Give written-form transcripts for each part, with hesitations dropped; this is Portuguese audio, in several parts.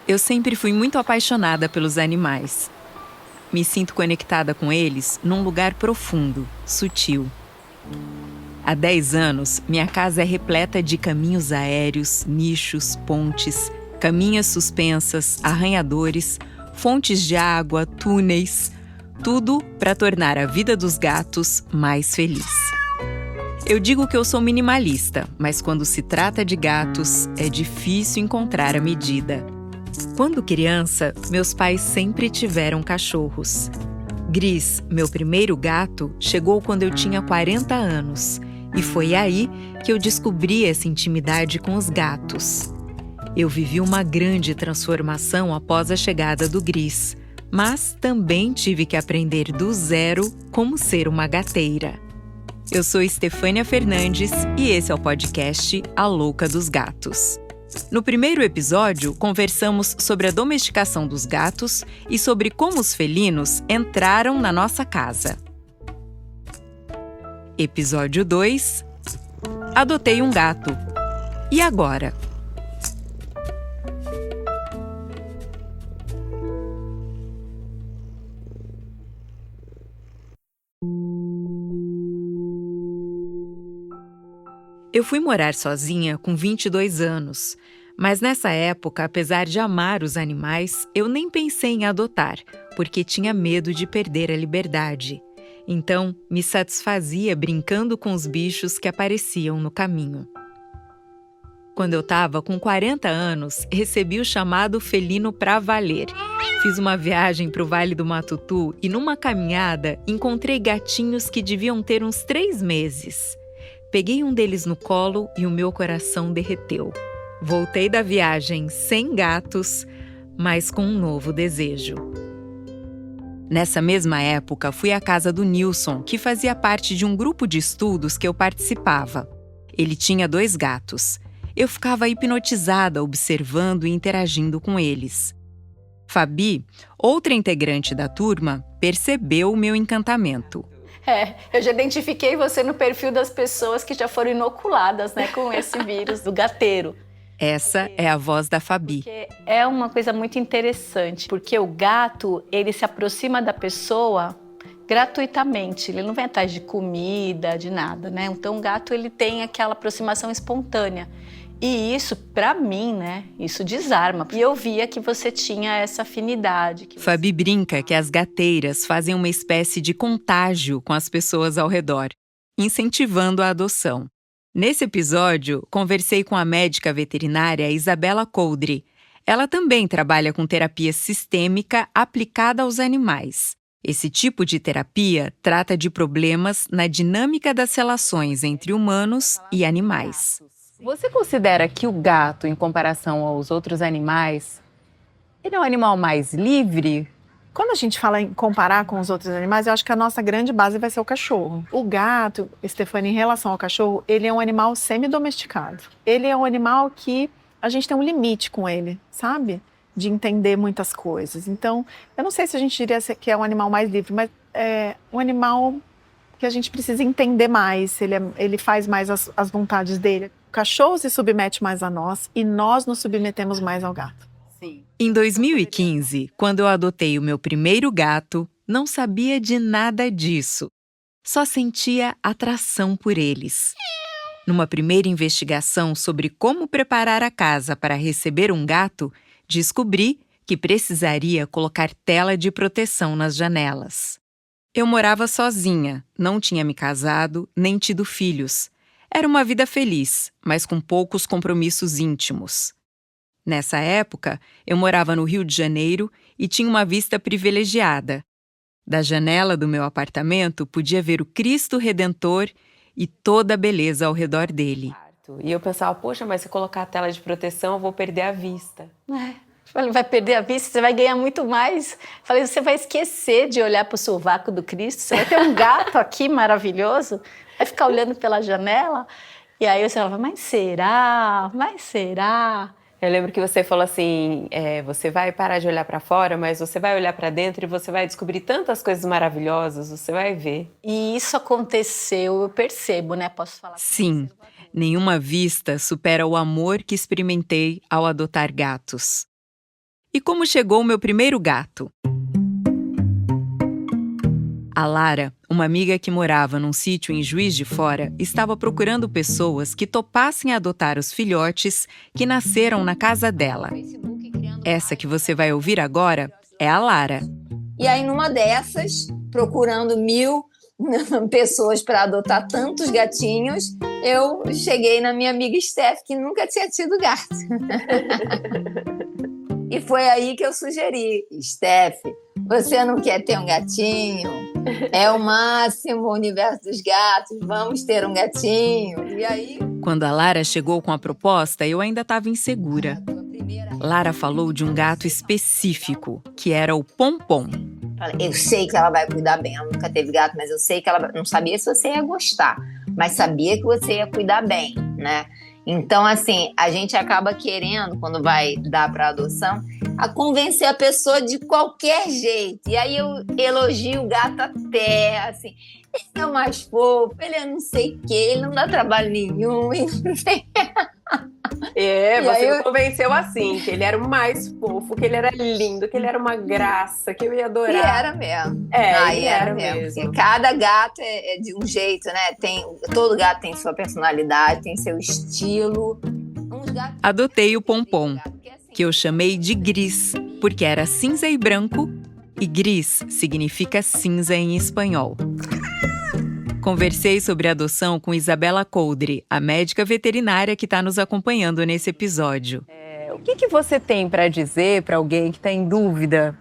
Eu sempre fui muito apaixonada pelos animais. Me sinto conectada com eles num lugar profundo, sutil. Há 10 anos, minha casa é repleta de caminhos aéreos, nichos, pontes, caminhas suspensas, arranhadores, fontes de água, túneis, tudo para tornar a vida dos gatos mais feliz. Eu digo que eu sou minimalista, mas quando se trata de gatos, é difícil encontrar a medida. Quando criança, meus pais sempre tiveram cachorros. Gris, meu primeiro gato, chegou quando eu tinha 40 anos. E foi aí que eu descobri essa intimidade com os gatos. Eu vivi uma grande transformação após a chegada do Gris, mas também tive que aprender do zero como ser uma gateira. Eu sou Estefânia Fernandes e esse é o podcast A Louca dos Gatos. No primeiro episódio, conversamos sobre a domesticação dos gatos e sobre como os felinos entraram na nossa casa. Episódio 2: Adotei um gato. E agora? Eu fui morar sozinha com 22 anos, mas nessa época, apesar de amar os animais, eu nem pensei em adotar, porque tinha medo de perder a liberdade. Então, me satisfazia brincando com os bichos que apareciam no caminho. Quando eu estava com 40 anos, recebi o chamado felino pra valer. Fiz uma viagem para o Vale do Matutu e numa caminhada encontrei gatinhos que deviam ter uns 3 meses. Peguei um deles no colo e o meu coração derreteu. Voltei da viagem sem gatos, mas com um novo desejo. Nessa mesma época, fui à casa do Nilson, que fazia parte de um grupo de estudos que eu participava. Ele tinha 2 gatos. Eu ficava hipnotizada observando e interagindo com eles. Fabi, outra integrante da turma, percebeu o meu encantamento. Eu já identifiquei você no perfil das pessoas que já foram inoculadas, com esse vírus do gateiro. Essa é a voz da Fabi. Porque é uma coisa muito interessante, porque o gato, ele se aproxima da pessoa gratuitamente, ele não vem atrás de comida, de nada, Então o gato, ele tem aquela aproximação espontânea. E isso, pra mim, isso desarma. E eu via que você tinha essa afinidade. Fabi brinca que as gateiras fazem uma espécie de contágio com as pessoas ao redor, incentivando a adoção. Nesse episódio, conversei com a médica veterinária Isabela Coldre. Ela também trabalha com terapia sistêmica aplicada aos animais. Esse tipo de terapia trata de problemas na dinâmica das relações entre humanos e animais. Você considera que o gato, em comparação aos outros animais, ele é um animal mais livre? Quando a gente fala em comparar com os outros animais, eu acho que a nossa grande base vai ser o cachorro. O gato, Estefânia, em relação ao cachorro, ele é um animal semi-domesticado. Ele é um animal que a gente tem um limite com ele, sabe? De entender muitas coisas. Então, eu não sei se a gente diria que é um animal mais livre, mas é um animal que a gente precisa entender mais. Ele faz mais as vontades dele. O cachorro se submete mais a nós e nós nos submetemos mais ao gato. Sim. Em 2015, quando eu adotei o meu primeiro gato, não sabia de nada disso. Só sentia atração por eles. Numa primeira investigação sobre como preparar a casa para receber um gato, descobri que precisaria colocar tela de proteção nas janelas. Eu morava sozinha, não tinha me casado, nem tido filhos. Era uma vida feliz, mas com poucos compromissos íntimos. Nessa época, eu morava no Rio de Janeiro e tinha uma vista privilegiada. Da janela do meu apartamento, podia ver o Cristo Redentor e toda a beleza ao redor dele. E eu pensava, poxa, mas se colocar a tela de proteção, eu vou perder a vista. Falei, vai perder a vista, você vai ganhar muito mais. Falei, você vai esquecer de olhar para o sovaco do Cristo, você vai ter um gato aqui maravilhoso, vai ficar olhando pela janela. E aí você falava, mas será? Mas será? Eu lembro que você falou assim, você vai parar de olhar para fora, mas você vai olhar para dentro e você vai descobrir tantas coisas maravilhosas, você vai ver. E isso aconteceu, eu percebo, Posso falar? Sim, nenhuma vista supera o amor que experimentei ao adotar gatos. E como chegou o meu primeiro gato? A Lara, uma amiga que morava num sítio em Juiz de Fora, estava procurando pessoas que topassem adotar os filhotes que nasceram na casa dela. Essa que você vai ouvir agora é a Lara. E aí, numa dessas, procurando 1000 pessoas para adotar tantos gatinhos, eu cheguei na minha amiga Steph, que nunca tinha tido gato. E foi aí que eu sugeri: Steph, você não quer ter um gatinho? É o máximo o universo dos gatos, vamos ter um gatinho. E aí... Quando a Lara chegou com a proposta, eu ainda estava insegura. Lara falou de um gato específico, que era o Pompom. Eu sei que ela vai cuidar bem, ela nunca teve gato, mas eu sei que ela não sabia se você ia gostar, mas sabia que você ia cuidar bem, né? Então, assim, a gente acaba querendo, quando vai dar para adoção, a convencer a pessoa de qualquer jeito. E aí eu elogio o gato até, assim, ele é o mais fofo, ele é não sei o quê, ele não dá trabalho nenhum, ele não sei... Você me convenceu assim, que ele era o mais fofo, que ele era lindo, que ele era uma graça, que eu ia adorar. E era mesmo. Ele era mesmo. Porque cada gato é de um jeito, né? Todo gato tem sua personalidade, tem seu estilo. Adotei o Pompom, que eu chamei de Gris, porque era cinza e branco, e Gris significa cinza em espanhol. Conversei sobre adoção com Isabela Coldre, a médica veterinária que está nos acompanhando nesse episódio. O que você tem para dizer para alguém que está em dúvida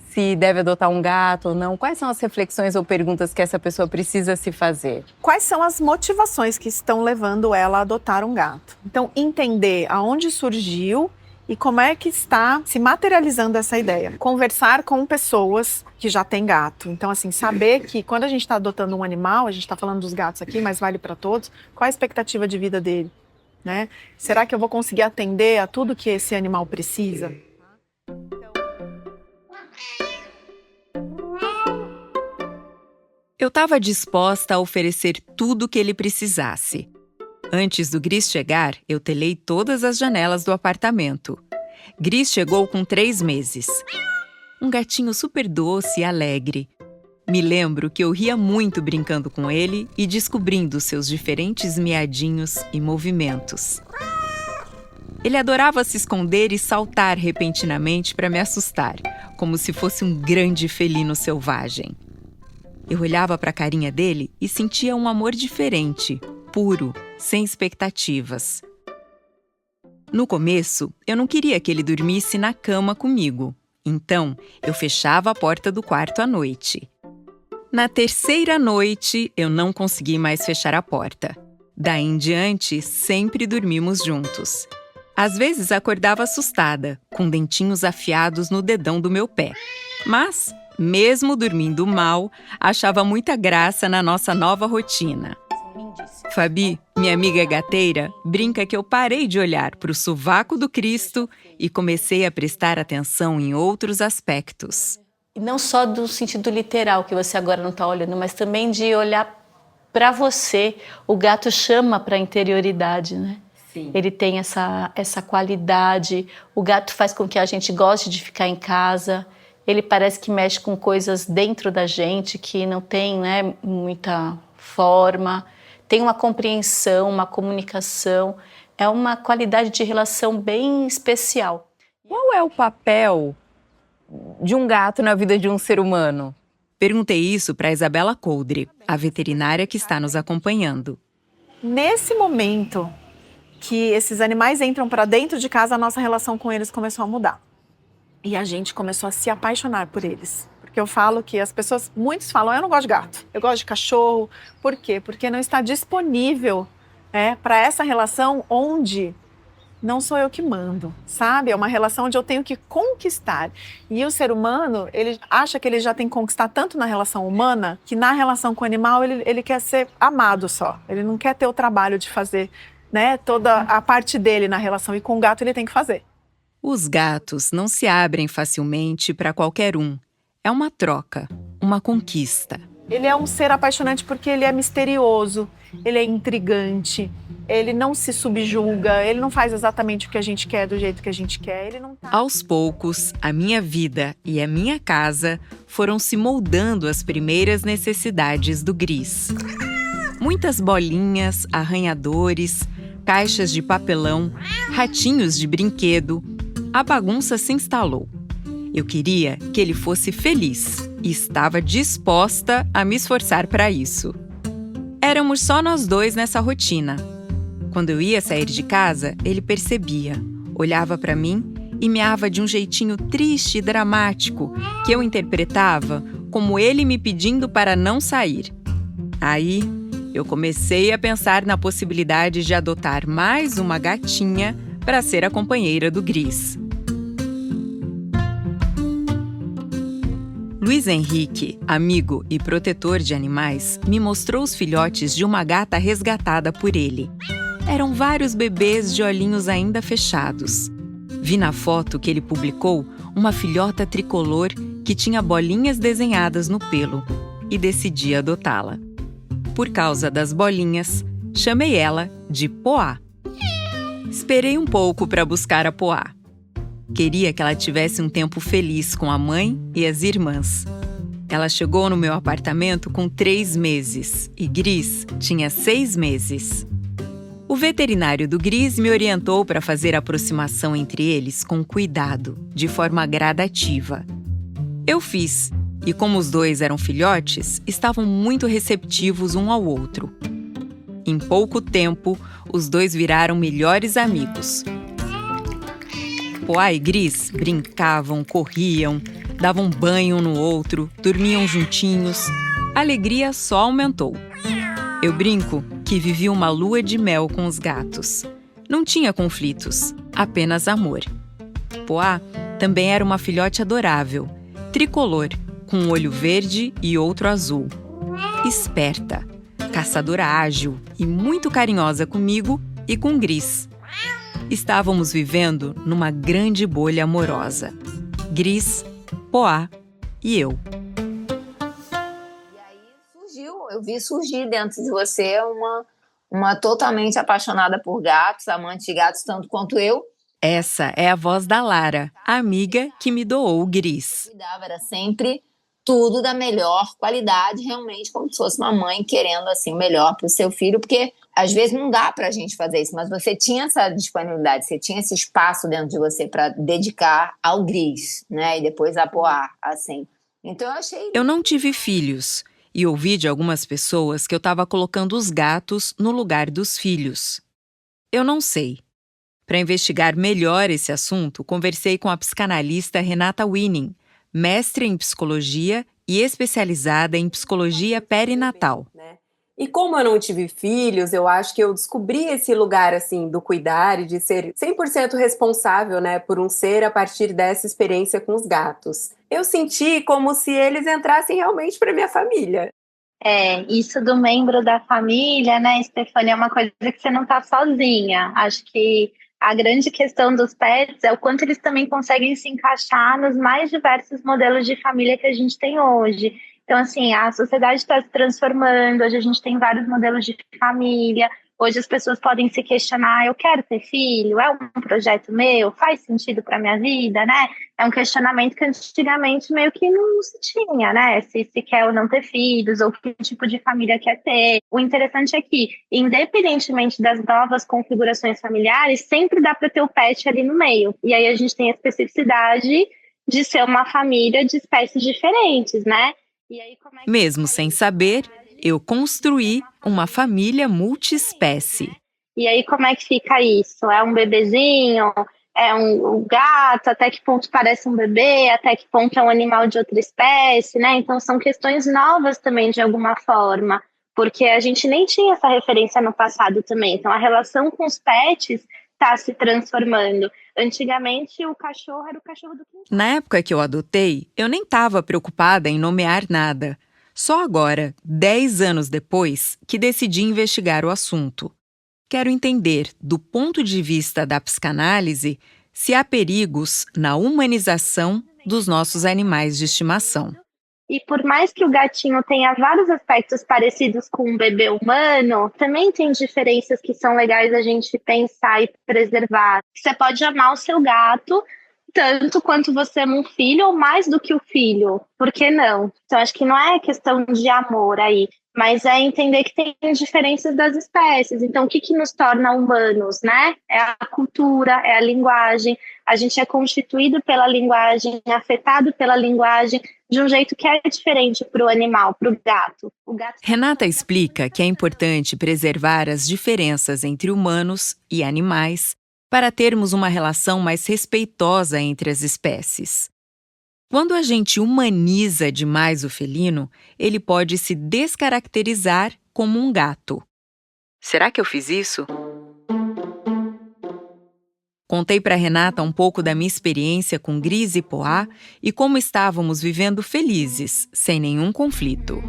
se deve adotar um gato ou não? Quais são as reflexões ou perguntas que essa pessoa precisa se fazer? Quais são as motivações que estão levando ela a adotar um gato? Então, entender aonde surgiu e como é que está se materializando essa ideia. Conversar com pessoas que já têm gato. Então, assim, saber que quando a gente está adotando um animal, a gente está falando dos gatos aqui, mas vale para todos, qual a expectativa de vida dele, né? Será que eu vou conseguir atender a tudo que esse animal precisa? Eu estava disposta a oferecer tudo o que ele precisasse. Antes do Gris chegar, eu telei todas as janelas do apartamento. Gris chegou com 3 meses. Um gatinho super doce e alegre. Me lembro que eu ria muito brincando com ele e descobrindo seus diferentes miadinhos e movimentos. Ele adorava se esconder e saltar repentinamente para me assustar, como se fosse um grande felino selvagem. Eu olhava para a carinha dele e sentia um amor diferente, puro, sem expectativas. No começo, eu não queria que ele dormisse na cama comigo, então eu fechava a porta do quarto à noite. Na 3ª noite, eu não consegui mais fechar a porta. Daí em diante, sempre dormimos juntos. Às vezes acordava assustada, com dentinhos afiados no dedão do meu pé. Mas, mesmo dormindo mal, achava muita graça na nossa nova rotina. Fabi, minha amiga gateira, brinca que eu parei de olhar para o sovaco do Cristo e comecei a prestar atenção em outros aspectos. E não só do sentido literal, que você agora não está olhando, mas também de olhar para você. O gato chama para a interioridade, né? Sim. Ele tem essa qualidade. O gato faz com que a gente goste de ficar em casa. Ele parece que mexe com coisas dentro da gente que não tem, né, muita forma. Tem uma compreensão, uma comunicação. É uma qualidade de relação bem especial. Qual é o papel de um gato na vida de um ser humano? Perguntei isso para Isabela Coldre, a veterinária que está nos acompanhando. Nesse momento que esses animais entram para dentro de casa, a nossa relação com eles começou a mudar. E a gente começou a se apaixonar por eles. Porque eu falo que as pessoas, muitos falam, eu não gosto de gato, eu gosto de cachorro. Por quê? Porque não está disponível para essa relação onde não sou eu que mando, sabe? É uma relação onde eu tenho que conquistar. E o ser humano, ele acha que ele já tem que conquistar tanto na relação humana, que na relação com o animal ele quer ser amado só. Ele não quer ter o trabalho de fazer, né, toda a parte dele na relação. E com o gato ele tem que fazer. Os gatos não se abrem facilmente para qualquer um. É uma troca, uma conquista. Ele é um ser apaixonante porque ele é misterioso, ele é intrigante, ele não se subjuga, ele não faz exatamente o que a gente quer do jeito que a gente quer, ele não tá... Aos poucos, a minha vida e a minha casa foram se moldando às primeiras necessidades do Gris. Muitas bolinhas, arranhadores, caixas de papelão, ratinhos de brinquedo. A bagunça se instalou. Eu queria que ele fosse feliz e estava disposta a me esforçar para isso. Éramos só nós dois nessa rotina. Quando eu ia sair de casa, ele percebia, olhava para mim e meava de um jeitinho triste e dramático que eu interpretava como ele me pedindo para não sair. Aí, eu comecei a pensar na possibilidade de adotar mais uma gatinha para ser a companheira do Gris. Luiz Henrique, amigo e protetor de animais, me mostrou os filhotes de uma gata resgatada por ele. Eram vários bebês de olhinhos ainda fechados. Vi na foto que ele publicou uma filhota tricolor que tinha bolinhas desenhadas no pelo e decidi adotá-la. Por causa das bolinhas, chamei ela de Poá. Esperei um pouco para buscar a Poá. Queria que ela tivesse um tempo feliz com a mãe e as irmãs. Ela chegou no meu apartamento com 3 meses e Gris tinha 6 meses. O veterinário do Gris me orientou para fazer a aproximação entre eles com cuidado, de forma gradativa. Eu fiz, e como os dois eram filhotes, estavam muito receptivos um ao outro. Em pouco tempo, os dois viraram melhores amigos. Poá e Gris brincavam, corriam, davam banho um no outro, dormiam juntinhos. A alegria só aumentou. Eu brinco que vivi uma lua de mel com os gatos. Não tinha conflitos, apenas amor. Poá também era uma filhote adorável, tricolor, com um olho verde e outro azul. Esperta, caçadora ágil e muito carinhosa comigo e com Gris. Estávamos vivendo numa grande bolha amorosa. Gris, Poá e eu. E aí eu vi surgir dentro de você uma totalmente apaixonada por gatos, amante de gatos tanto quanto eu. Essa é a voz da Lara, a amiga que me doou o Gris. Cuidava, era sempre tudo da melhor qualidade, realmente como se fosse uma mãe querendo assim o melhor para o seu filho, porque às vezes não dá para a gente fazer isso, mas você tinha essa disponibilidade, você tinha esse espaço dentro de você para dedicar ao Gris, né? E depois a Poá, assim. Então eu achei... Eu não tive filhos e ouvi de algumas pessoas que eu estava colocando os gatos no lugar dos filhos. Eu não sei. Para investigar melhor esse assunto, conversei com a psicanalista Renata Winning, mestre em psicologia e especializada em psicologia perinatal. E como eu não tive filhos, eu acho que eu descobri esse lugar, assim, do cuidar e de ser 100% responsável, né, por um ser a partir dessa experiência com os gatos. Eu senti como se eles entrassem realmente para minha família. Isso do membro da família, né, Stefania, é uma coisa que você não tá sozinha. Acho que a grande questão dos pets é o quanto eles também conseguem se encaixar nos mais diversos modelos de família que a gente tem hoje. Então, assim, a sociedade está se transformando, hoje a gente tem vários modelos de família, hoje as pessoas podem se questionar, eu quero ter filho? É um projeto meu? Faz sentido para minha vida, né? É um questionamento que antigamente meio que não se tinha, né? Se quer ou não ter filhos, ou que tipo de família quer ter. O interessante é que, independentemente das novas configurações familiares, sempre dá para ter o pet ali no meio. E aí a gente tem a especificidade de ser uma família de espécies diferentes, né? E aí, mesmo sem saber, eu construí uma família multiespécie. E aí, como é que fica isso? É um bebezinho? É um gato? Até que ponto parece um bebê? Até que ponto é um animal de outra espécie, né? Então, são questões novas também, de alguma forma, porque a gente nem tinha essa referência no passado também. Então, a relação com os pets está se transformando. Antigamente, o cachorro era o cachorro do quintal. Na época que eu adotei, eu nem estava preocupada em nomear nada. Só agora, 10 anos depois, que decidi investigar o assunto. Quero entender, do ponto de vista da psicanálise, se há perigos na humanização dos nossos animais de estimação. E por mais que o gatinho tenha vários aspectos parecidos com um bebê humano, também tem diferenças que são legais a gente pensar e preservar. Você pode amar o seu gato tanto quanto você ama um filho ou mais do que o filho. Por que não? Então, acho que não é questão de amor aí, mas é entender que tem diferenças das espécies. Então, o que nos torna humanos, né? É a cultura, é a linguagem. A gente é constituído pela linguagem, afetado pela linguagem, de um jeito que é diferente para o animal, para o gato. Renata explica que é importante preservar as diferenças entre humanos e animais para termos uma relação mais respeitosa entre as espécies. Quando a gente humaniza demais o felino, ele pode se descaracterizar como um gato. Será que eu fiz isso? Contei para Renata um pouco da minha experiência com Gris e Poá e como estávamos vivendo felizes, sem nenhum conflito.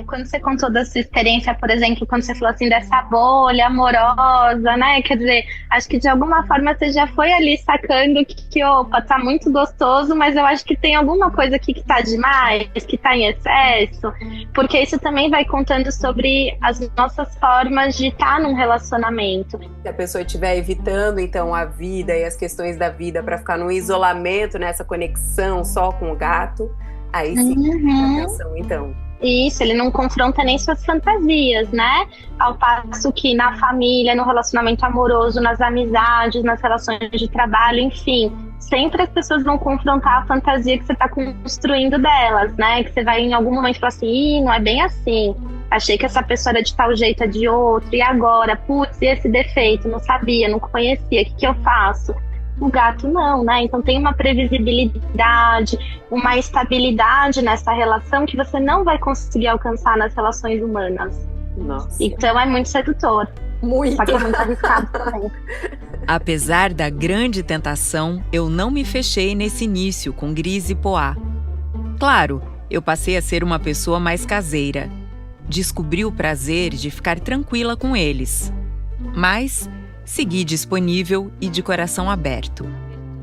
Quando você contou da sua experiência, por exemplo, quando você falou assim dessa bolha amorosa, né? Quer dizer, acho que de alguma forma você já foi ali sacando que opa, tá muito gostoso, mas eu acho que tem alguma coisa aqui que tá demais, que tá em excesso, porque isso também vai contando sobre as nossas formas de estar num relacionamento. Se a pessoa estiver evitando, então, a vida e as questões da vida para ficar num isolamento, nessa conexão só com o gato, aí sim, atenção, então. Isso, ele não confronta nem suas fantasias, né? Ao passo que na família, no relacionamento amoroso, nas amizades, nas relações de trabalho, enfim, sempre as pessoas vão confrontar a fantasia que você está construindo delas, né? Que você vai em algum momento falar assim, não é bem assim. Achei que essa pessoa era de tal jeito, é de outro, e agora? Putz, e esse defeito? Não sabia, não conhecia, o que eu faço? O gato não, né? Então tem uma previsibilidade, uma estabilidade nessa relação que você não vai conseguir alcançar nas relações humanas. Nossa. Então é muito sedutor. Muito. Só que é muito arriscado também. Apesar da grande tentação, eu não me fechei nesse início com Gris e Poá. Claro, eu passei a ser uma pessoa mais caseira. Descobri o prazer de ficar tranquila com eles. Mas segui disponível e de coração aberto.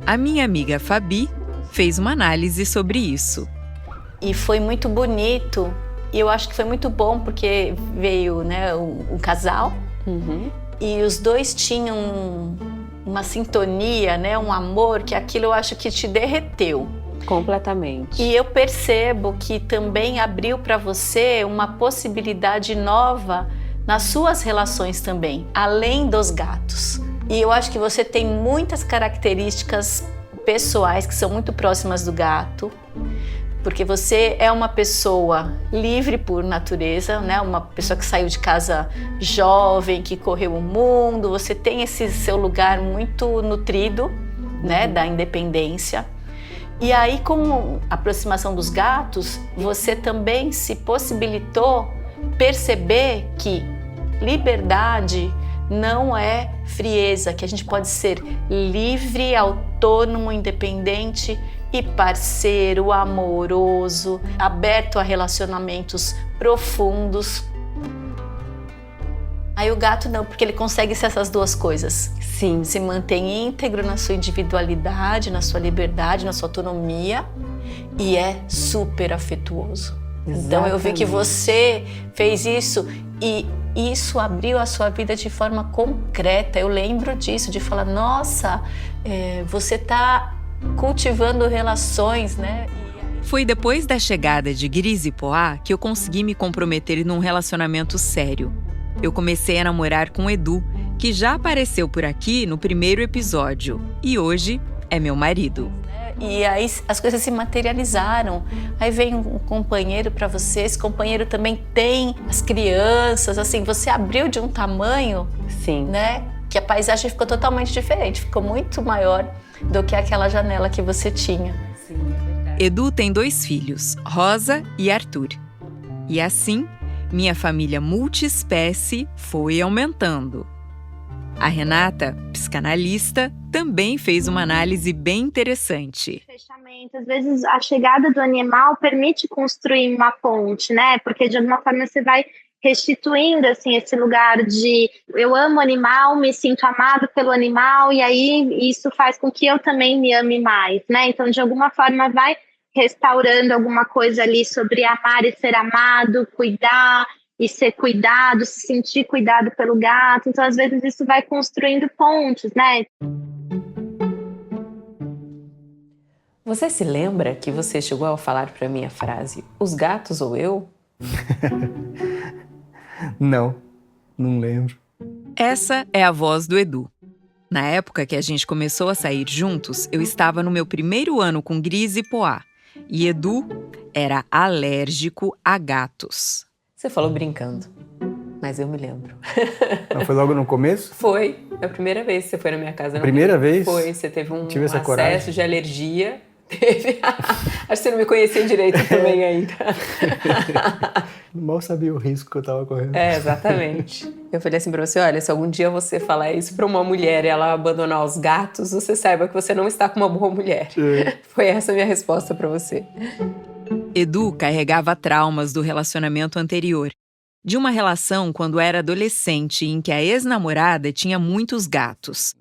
A minha amiga Fabi fez uma análise sobre isso. E foi muito bonito, e eu acho que foi muito bom porque veio, né, um casal, e os dois tinham uma sintonia, né, um amor, que aquilo eu acho que te derreteu. Completamente. E eu percebo que também abriu para você uma possibilidade nova nas suas relações também, além dos gatos. E eu acho que você tem muitas características pessoais que são muito próximas do gato, porque você é uma pessoa livre por natureza, né? Uma pessoa que saiu de casa jovem, que correu o mundo, você tem esse seu lugar muito nutrido, né? Da independência. E aí, com a aproximação dos gatos, você também se possibilitou perceber que liberdade não é frieza, que a gente pode ser livre, autônomo, independente e parceiro, amoroso, aberto a relacionamentos profundos. Aí o gato não, porque ele consegue ser essas duas coisas. Sim. Se mantém íntegro na sua individualidade, na sua liberdade, na sua autonomia e é super afetuoso. Exatamente. Então eu vi que você fez isso e isso abriu a sua vida de forma concreta. Eu lembro disso, de falar, nossa, você está cultivando relações, né? Foi depois da chegada de Gris e Poá que eu consegui me comprometer num relacionamento sério. Eu comecei a namorar com Edu, que já apareceu por aqui no primeiro episódio e hoje é meu marido. E aí as coisas se materializaram. Aí vem um companheiro para você, esse companheiro também tem as crianças, assim, você abriu de um tamanho, Sim, né? Que a paisagem ficou totalmente diferente, ficou muito maior do que aquela janela que você tinha. sim, é verdade. Edu tem 2 filhos, Rosa e Arthur. E assim, minha família multiespécie foi aumentando. A Renata, psicanalista, também fez uma análise bem interessante. Fechamento. Às vezes a chegada do animal permite construir uma ponte, né? Porque de alguma forma você vai restituindo assim esse lugar de eu amo o animal, me sinto amado pelo animal e aí isso faz com que eu também me ame mais, né? Então de alguma forma vai restaurando alguma coisa ali sobre amar e ser amado, cuidar e ser cuidado, se sentir cuidado pelo gato. Então, às vezes, isso vai construindo pontes, né? Você se lembra que você chegou a falar para mim a frase, os gatos ou eu? Não lembro. Essa é a voz do Edu. Na época que a gente começou a sair juntos, eu estava no meu primeiro ano com Gris e Poá. E Edu era alérgico a gatos. Você falou brincando, mas eu me lembro. Não foi logo no começo? Foi a primeira vez que você foi na minha casa. Primeira vez? Foi, você teve um Tive essa acesso coragem. de alergia. Teve. Acho que você não me conhecia direito também ainda. Mal sabia o risco que eu tava correndo. É, exatamente. Eu falei assim pra você, olha, se algum dia você falar isso pra uma mulher e ela abandonar os gatos, você saiba que você não está com uma boa mulher. Foi essa a minha resposta pra você. Edu carregava traumas do relacionamento anterior. De uma relação quando era adolescente em que a ex-namorada tinha muitos gatos.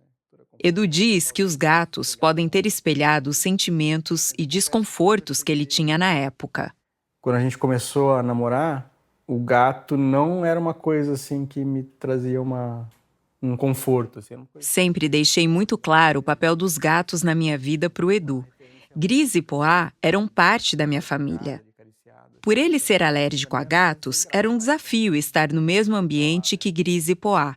Edu diz que os gatos podem ter espelhado os sentimentos e desconfortos que ele tinha na época. Quando a gente começou a namorar, o gato não era uma coisa assim que me trazia um conforto. Assim. Sempre deixei muito claro o papel dos gatos na minha vida para o Edu. Gris e Poá eram parte da minha família. Por ele ser alérgico a gatos, era um desafio estar no mesmo ambiente que Gris e Poá.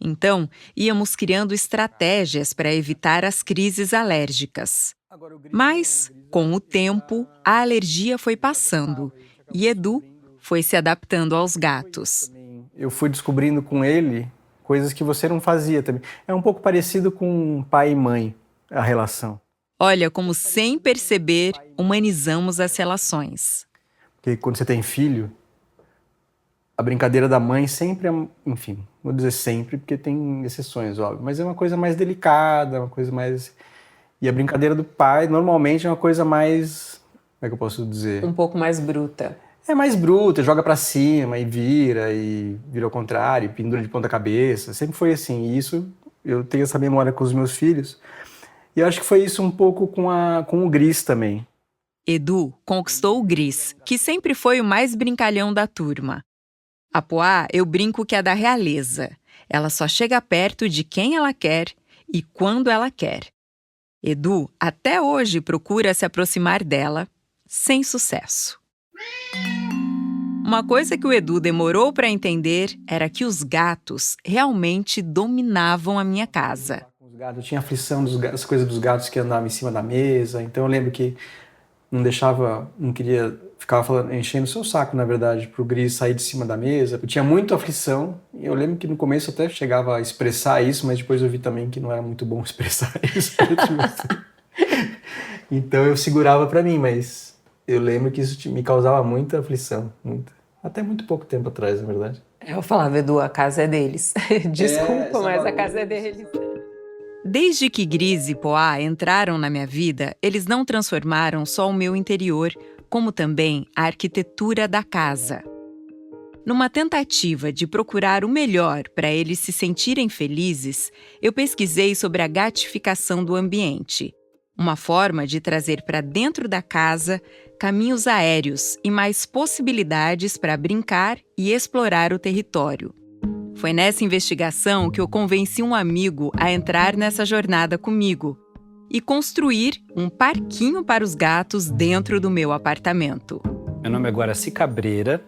Então, íamos criando estratégias para evitar as crises alérgicas. Mas, com o tempo, a alergia foi passando e Edu foi se adaptando aos gatos. Eu fui descobrindo com ele coisas que você não fazia também. É um pouco parecido com pai e mãe, a relação. Olha como, sem perceber, humanizamos as relações. Porque quando você tem filho, a brincadeira da mãe sempre é, enfim, vou dizer sempre, porque tem exceções, óbvio, mas é uma coisa mais delicada, uma coisa mais... E a brincadeira do pai, normalmente, é uma coisa mais... Como é que eu posso dizer? Um pouco mais bruta. É mais bruta, joga pra cima e vira ao contrário, pendura de ponta cabeça. Sempre foi assim. E isso, eu tenho essa memória com os meus filhos. E eu acho que foi isso um pouco com o Gris também. Edu conquistou o Gris, que sempre foi o mais brincalhão da turma. A Poá, eu brinco que é da realeza. Ela só chega perto de quem ela quer e quando ela quer. Edu, até hoje, procura se aproximar dela, sem sucesso. Uma coisa que o Edu demorou para entender era que os gatos realmente dominavam a minha casa. Eu tinha aflição das coisas dos gatos que andavam em cima da mesa, então eu lembro que não queria, ficava falando, enchendo o seu saco, na verdade, pro Gris sair de cima da mesa. Eu tinha muita aflição, e eu lembro que no começo eu até chegava a expressar isso, mas depois eu vi também que não era muito bom expressar isso. Então eu segurava pra mim, mas eu lembro que isso me causava muita aflição, até muito pouco tempo atrás, na verdade. Eu falava, Edu, a casa é deles. Desculpa, mas a casa é deles. Desde que Gris e Poá entraram na minha vida, eles não transformaram só o meu interior, como também a arquitetura da casa. Numa tentativa de procurar o melhor para eles se sentirem felizes, eu pesquisei sobre a gatificação do ambiente, uma forma de trazer para dentro da casa caminhos aéreos e mais possibilidades para brincar e explorar o território. Foi nessa investigação que eu convenci um amigo a entrar nessa jornada comigo e construir um parquinho para os gatos dentro do meu apartamento. Meu nome é Guaraci Cabreira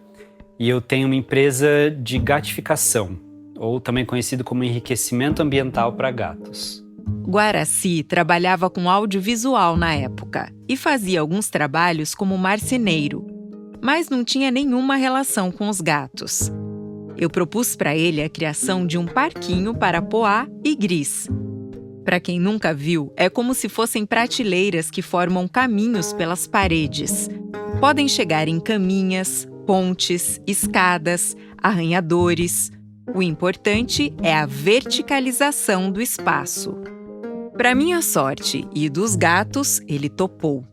e eu tenho uma empresa de gatificação, ou também conhecido como enriquecimento ambiental para gatos. Guaraci trabalhava com audiovisual na época e fazia alguns trabalhos como marceneiro, mas não tinha nenhuma relação com os gatos. Eu propus para ele a criação de um parquinho para Poá e Gris. Para quem nunca viu, é como se fossem prateleiras que formam caminhos pelas paredes. Podem chegar em caminhas, pontes, escadas, arranhadores. O importante é a verticalização do espaço. Para minha sorte e dos gatos, ele topou.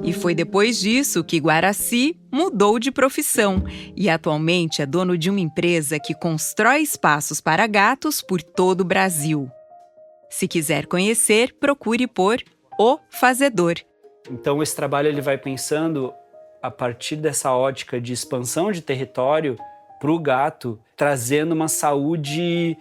E foi depois disso que Guaraci mudou de profissão e atualmente é dono de uma empresa que constrói espaços para gatos por todo o Brasil. Se quiser conhecer, procure por O Fazedor. Então esse trabalho ele vai pensando a partir dessa ótica de expansão de território para o gato, trazendo uma saúde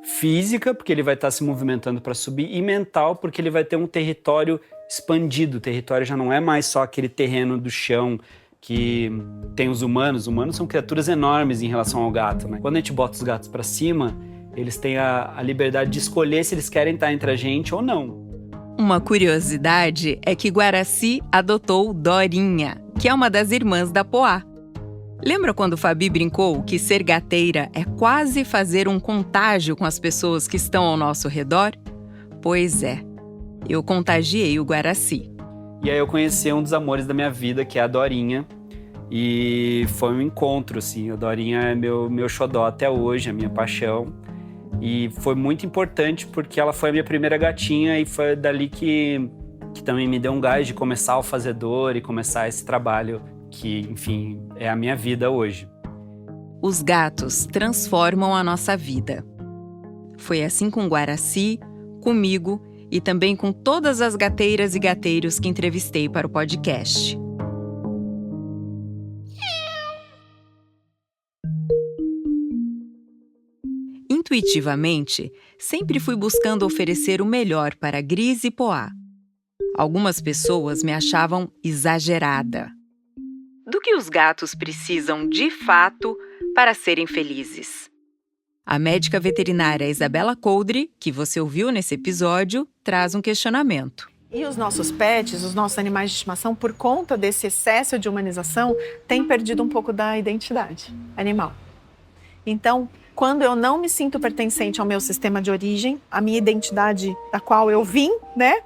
física, porque ele vai estar se movimentando para subir, e mental, porque ele vai ter um território expandido. O território já não é mais só aquele terreno do chão que tem os humanos. Os humanos são criaturas enormes em relação ao gato, né? Quando a gente bota os gatos para cima, eles têm a liberdade de escolher se eles querem estar entre a gente ou não. Uma curiosidade é que Guaraci adotou Dorinha, que é uma das irmãs da Poá. Lembra quando Fabi brincou que ser gateira é quase fazer um contágio com as pessoas que estão ao nosso redor? Pois é, eu contagiei o Guaraci. E aí eu conheci um dos amores da minha vida, que é a Dorinha. E foi um encontro, assim. A Dorinha é meu xodó até hoje, a minha paixão. E foi muito importante porque ela foi a minha primeira gatinha e foi dali que também me deu um gás de começar o Fazedor e começar esse trabalho que, enfim, é a minha vida hoje. Os gatos transformam a nossa vida. Foi assim com Guaraci, comigo e também com todas as gateiras e gateiros que entrevistei para o podcast. Intuitivamente, sempre fui buscando oferecer o melhor para Gris e Poá. Algumas pessoas me achavam exagerada. Do que os gatos precisam de fato para serem felizes? A médica veterinária Isabela Coldre, que você ouviu nesse episódio, traz um questionamento. E os nossos pets, os nossos animais de estimação, por conta desse excesso de humanização, têm perdido um pouco da identidade animal. Então, quando eu não me sinto pertencente ao meu sistema de origem, a minha identidade da qual eu vim, né?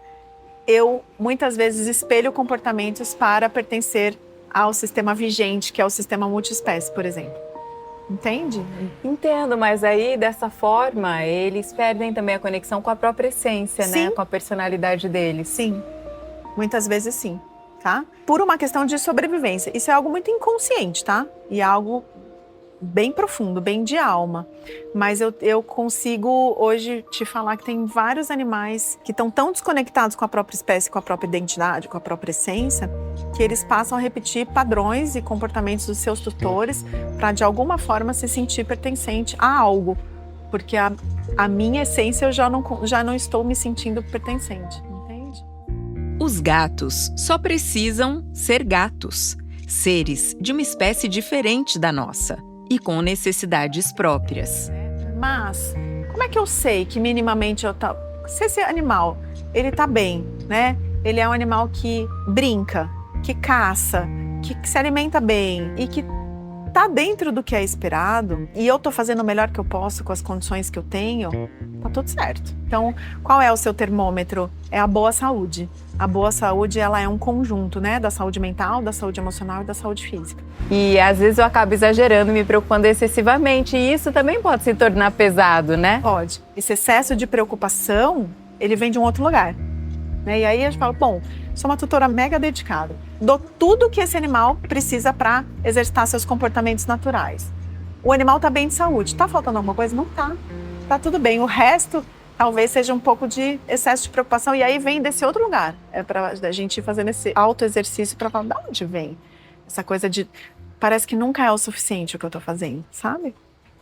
Eu muitas vezes espelho comportamentos para pertencer ao sistema vigente, que é o sistema multiespécie, por exemplo. Entende? Entendo, mas aí, dessa forma, eles perdem também a conexão com a própria essência, Sim. né? Com a personalidade deles. Sim, muitas vezes sim, tá? Por uma questão de sobrevivência. Isso é algo muito inconsciente, tá? E é algo bem profundo, bem de alma. Mas eu consigo hoje te falar que tem vários animais que estão tão desconectados com a própria espécie, com a própria identidade, com a própria essência, que eles passam a repetir padrões e comportamentos dos seus tutores para, de alguma forma, se sentir pertencente a algo. Porque a minha essência eu já não estou me sentindo pertencente, entende? Os gatos só precisam ser gatos, seres de uma espécie diferente da nossa e com necessidades próprias. Mas, como é que eu sei que minimamente se esse animal, ele tá bem, né? Ele é um animal que brinca, que caça, que se alimenta bem e que tá dentro do que é esperado e eu tô fazendo o melhor que eu posso com as condições que eu tenho, tá tudo certo. Então, qual é o seu termômetro? É a boa saúde. A boa saúde, ela é um conjunto, né? Da saúde mental, da saúde emocional e da saúde física. E às vezes eu acabo exagerando, me preocupando excessivamente, e isso também pode se tornar pesado, né? Pode. Esse excesso de preocupação, ele vem de um outro lugar. Né? E aí a gente fala, bom, sou uma tutora mega dedicada. Dou tudo que esse animal precisa para exercitar seus comportamentos naturais. O animal tá bem de saúde. Tá faltando alguma coisa? Não tá. Tá tudo bem. O resto talvez seja um pouco de excesso de preocupação. E aí vem desse outro lugar. É para a gente ir fazendo esse autoexercício para falar, de onde vem? Essa coisa de, parece que nunca é o suficiente o que eu tô fazendo, sabe?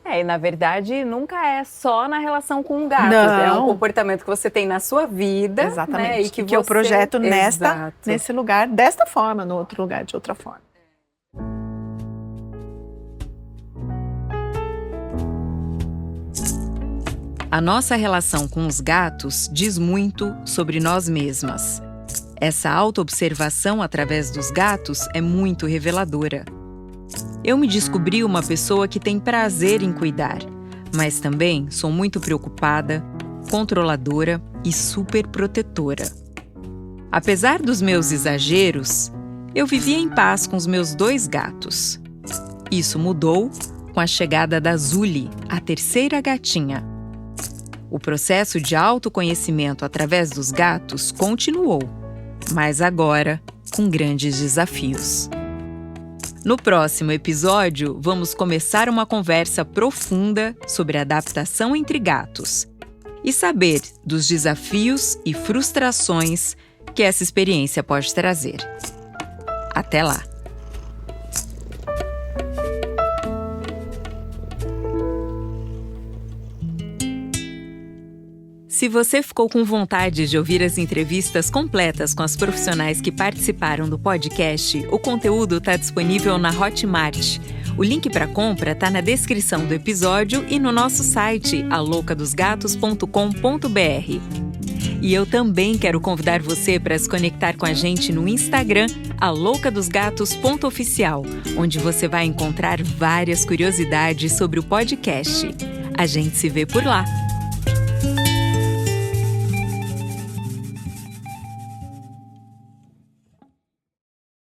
E na verdade nunca é só na relação com gatos. Não. É um comportamento que você tem na sua vida. Exatamente. Né? E que eu projeto Exato. nesse lugar, desta forma, no outro lugar, de outra forma. A nossa relação com os gatos diz muito sobre nós mesmas. Essa autoobservação através dos gatos é muito reveladora. Eu me descobri uma pessoa que tem prazer em cuidar, mas também sou muito preocupada, controladora e super protetora. Apesar dos meus exageros, eu vivia em paz com os meus 2 gatos. Isso mudou com a chegada da Zuli, a terceira gatinha. O processo de autoconhecimento através dos gatos continuou, mas agora com grandes desafios. No próximo episódio, vamos começar uma conversa profunda sobre adaptação entre gatos e saber dos desafios e frustrações que essa experiência pode trazer. Até lá! Se você ficou com vontade de ouvir as entrevistas completas com as profissionais que participaram do podcast, o conteúdo está disponível na Hotmart. O link para compra está na descrição do episódio e no nosso site, aloucadosgatos.com.br. E eu também quero convidar você para se conectar com a gente no Instagram, aloucadosgatos.oficial, onde você vai encontrar várias curiosidades sobre o podcast. A gente se vê por lá!